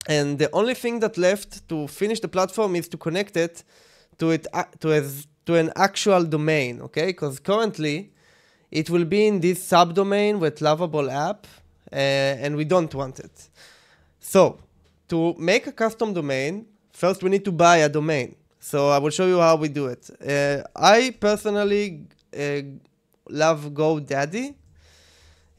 And the only thing that left to finish the platform is to connect it to an actual domain, okay? Because currently it will be in this subdomain with Lovable app, and we don't want it. So to make a custom domain, first we need to buy a domain. So I will show you how we do it. I personally love GoDaddy.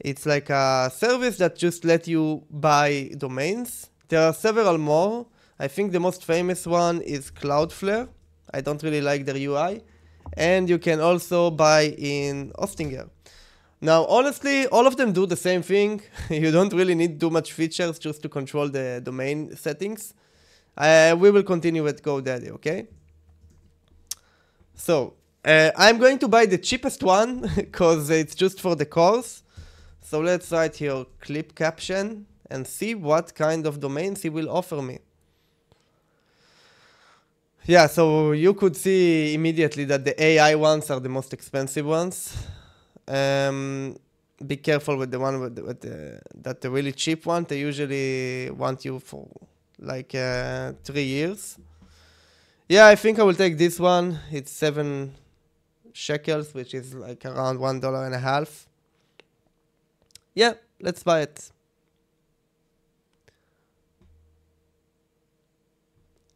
It's like a service that just let you buy domains. There are several more. I think the most famous one is Cloudflare. I don't really like their UI. And you can also buy in Hostinger. Now, honestly, all of them do the same thing. You don't really need too much features just to control the domain settings. We will continue with GoDaddy, okay? So, I'm going to buy the cheapest one because it's just for the course. So let's write here clip caption and see what kind of domains he will offer me. Yeah, so you could see immediately that the AI ones are the most expensive ones. Be careful with the one that the really cheap one. They usually want you for like 3 years. Yeah, I think I will take this one. It's 7 shekels, which is like around $1.50. Yeah, let's buy it.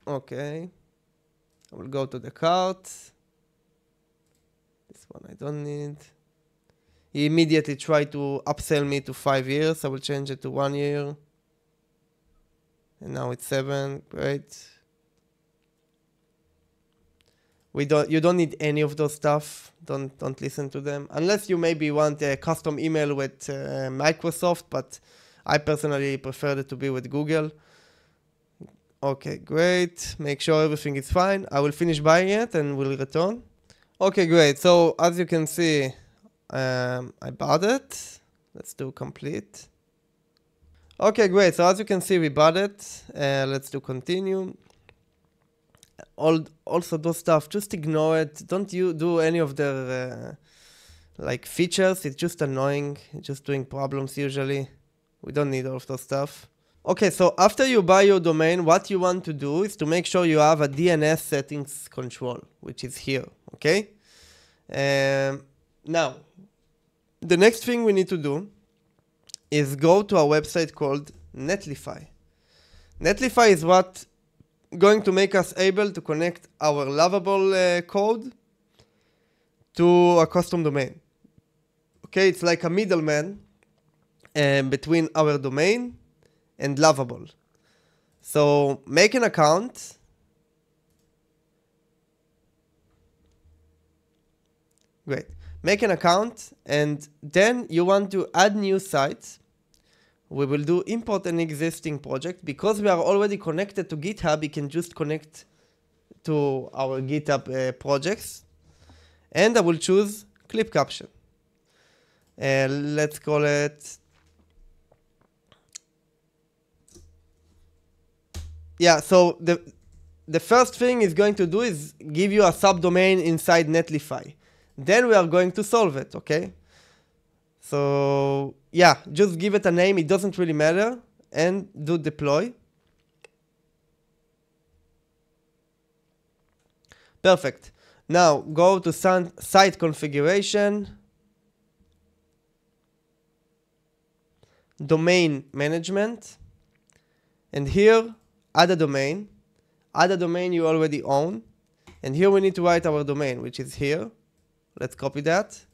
Okay. I will go to the cart. This one I don't need. He immediately tried to upsell me to 5 years. I will change it to 1 year. And now it's 7. Great. You don't need any of those stuff. Don't listen to them. Unless you maybe want a custom email with Microsoft, but I personally prefer it to be with Google. Okay, great. Make sure everything is fine. I will finish buying it and will return. Okay, great. So as you can see, I bought it. Let's do complete. Okay, great. So as you can see, we bought it. Let's do continue. Also those stuff, just ignore it. Don't you do any of their like features. It's just annoying. It's just doing problems usually. We don't need all of those stuff. Okay, so after you buy your domain, what you want to do is to make sure you have a DNS settings control, which is here, okay? Now, the next thing we need to do is go to a website called Netlify. Netlify is what going to make us able to connect our Lovable code to a custom domain. Okay, it's like a middleman between our domain and Lovable. So make an account. Great. Make an account, and then you want to add new sites. We will do import an existing project. Because we are already connected to GitHub, we can just connect to our GitHub projects. And I will choose clip caption. Let's call it. Yeah, so the first thing it's going to do is give you a subdomain inside Netlify. Then we are going to solve it, okay? So yeah, just give it a name. It doesn't really matter. And do deploy. Perfect. Now go to site configuration. Domain management. And here, add a domain. Add a domain you already own. And here we need to write our domain, which is here. Let's copy that.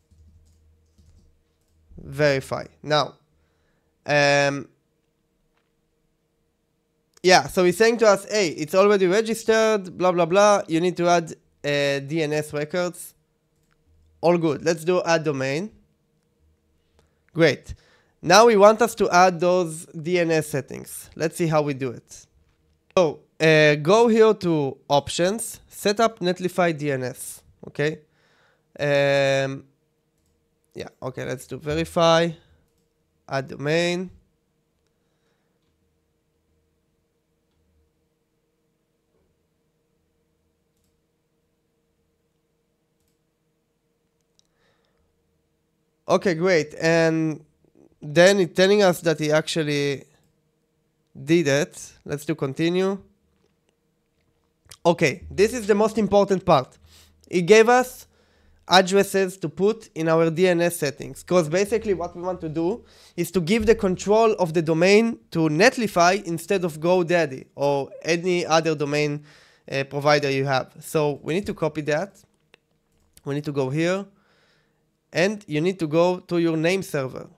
Verify. Now, yeah, so he's saying to us, hey, it's already registered, blah, blah, blah. You need to add DNS records. All good. Let's do add domain. Great. Now we want us to add those DNS settings. Let's see how we do it. So go here to options, set up Netlify DNS. Okay. Yeah, okay, let's do verify, add domain. Okay, great. And then it's telling us that he actually did it. Let's do continue. Okay, this is the most important part. It gave us addresses to put in our DNS settings, because basically what we want to do is to give the control of the domain to Netlify instead of GoDaddy or any other domain provider you have. So we need to copy that. We need to go here, and you need to go to your name server.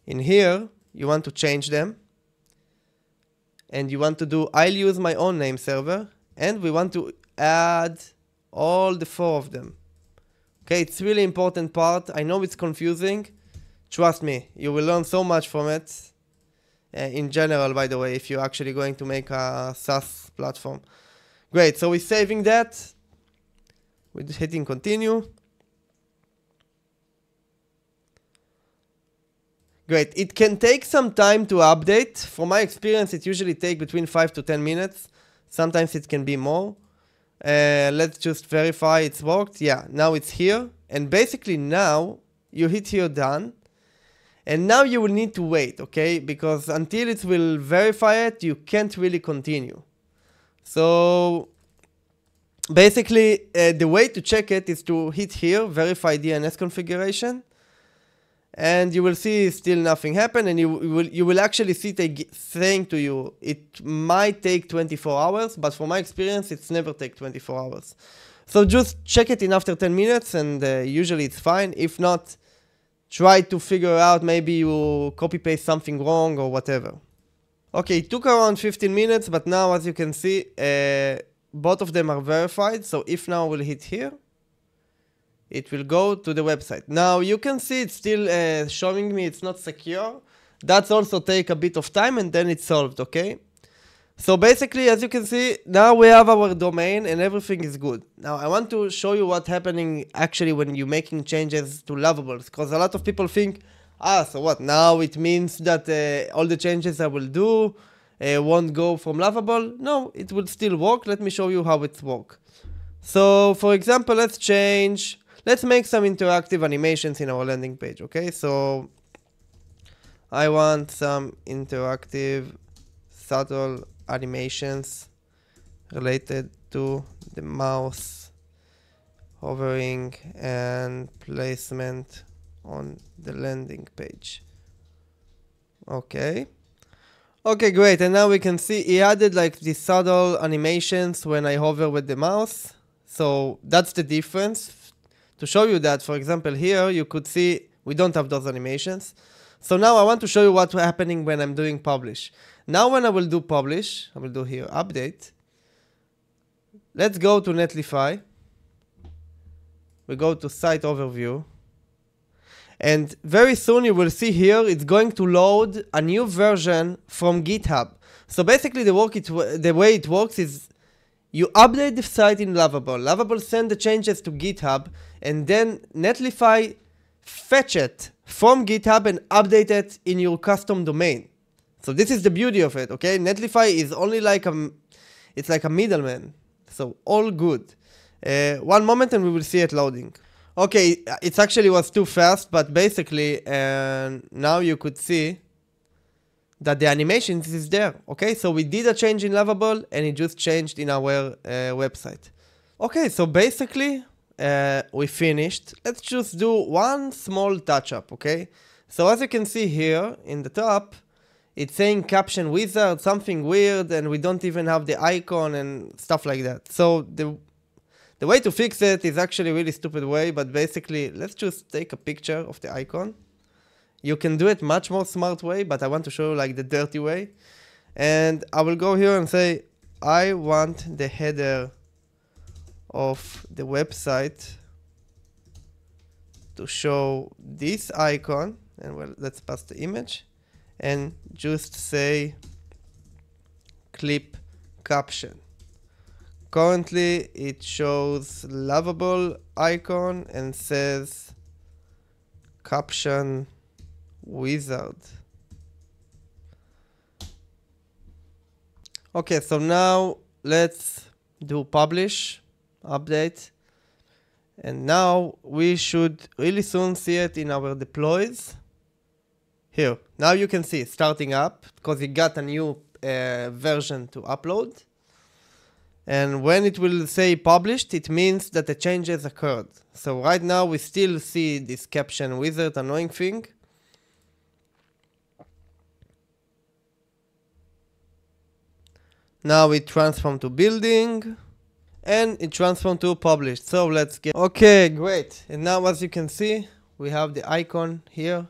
In here, you want to change them, and you want to do I'll use my own name server, and we want to add all the 4 of them. Okay, it's really important part. I know it's confusing. Trust me, you will learn so much from it. In general, by the way, if you're actually going to make a SaaS platform. Great, so we're saving that. We're just hitting continue. Great, it can take some time to update. From my experience, it usually takes between 5 to 10 minutes. Sometimes it can be more. Let's just verify it's worked. Yeah, now it's here. And basically now you hit here done. And now you will need to wait, okay? Because until it will verify it, you can't really continue. So basically the way to check it is to hit here, verify DNS configuration. And you will see still nothing happened, and you will actually see saying to you, it might take 24 hours, but from my experience, it's never take 24 hours. So just check it in after 10 minutes, and usually it's fine. If not, try to figure out, maybe you copy-paste something wrong or whatever. Okay, it took around 15 minutes, but now, as you can see, both of them are verified. So if now we'll hit here, it will go to the website. Now you can see it's still showing me it's not secure. That's also take a bit of time, and then it's solved, okay? So basically, as you can see, now we have our domain and everything is good. Now I want to show you what's happening actually when you're making changes to Lovable, because a lot of people think, so what, now it means that all the changes I will do won't go from Lovable. No, it will still work. Let me show you how it works. So for example, let's make some interactive animations in our landing page, okay? So I want some interactive subtle animations related to the mouse hovering and placement on the landing page. Okay. Okay, great. And now we can see he added like these subtle animations when I hover with the mouse. So that's the difference. To show you that, for example, here you could see we don't have those animations. So now I want to show you what's happening when I'm doing publish. Now when I will do publish, I will do here update. Let's go to Netlify. We go to site overview. And very soon you will see here it's going to load a new version from GitHub. So basically the way it works is you update the site in Lovable. Lovable send the changes to GitHub, and then Netlify fetch it from GitHub and update it in your custom domain. So this is the beauty of it, okay? Netlify is only like it's like a middleman. So all good. One moment and we will see it loading. Okay, it actually was too fast, but basically now you could see that the animations is there, okay? So we did a change in Lovable and it just changed in our website. Okay, so basically we finished. Let's just do one small touch up, okay? So as you can see here in the top, it's saying caption wizard, something weird, and we don't even have the icon and stuff like that. So the way to fix it is actually a really stupid way, but basically let's just take a picture of the icon. You can do it much more smart way, but I want to show you like the dirty way. And I will go here and say, I want the header of the website to show this icon. And well, let's pass the image and just say clip caption. Currently it shows Lovable icon and says caption wizard. Okay, so now let's do publish, update, and now we should really soon see it in our deploys. Here, now you can see starting up because it got a new version to upload. And when it will say published, it means that the changes occurred. So right now we still see this caption wizard annoying thing. Now it transformed to building and it transformed to published. So let's get, okay, great. And now as you can see, we have the icon here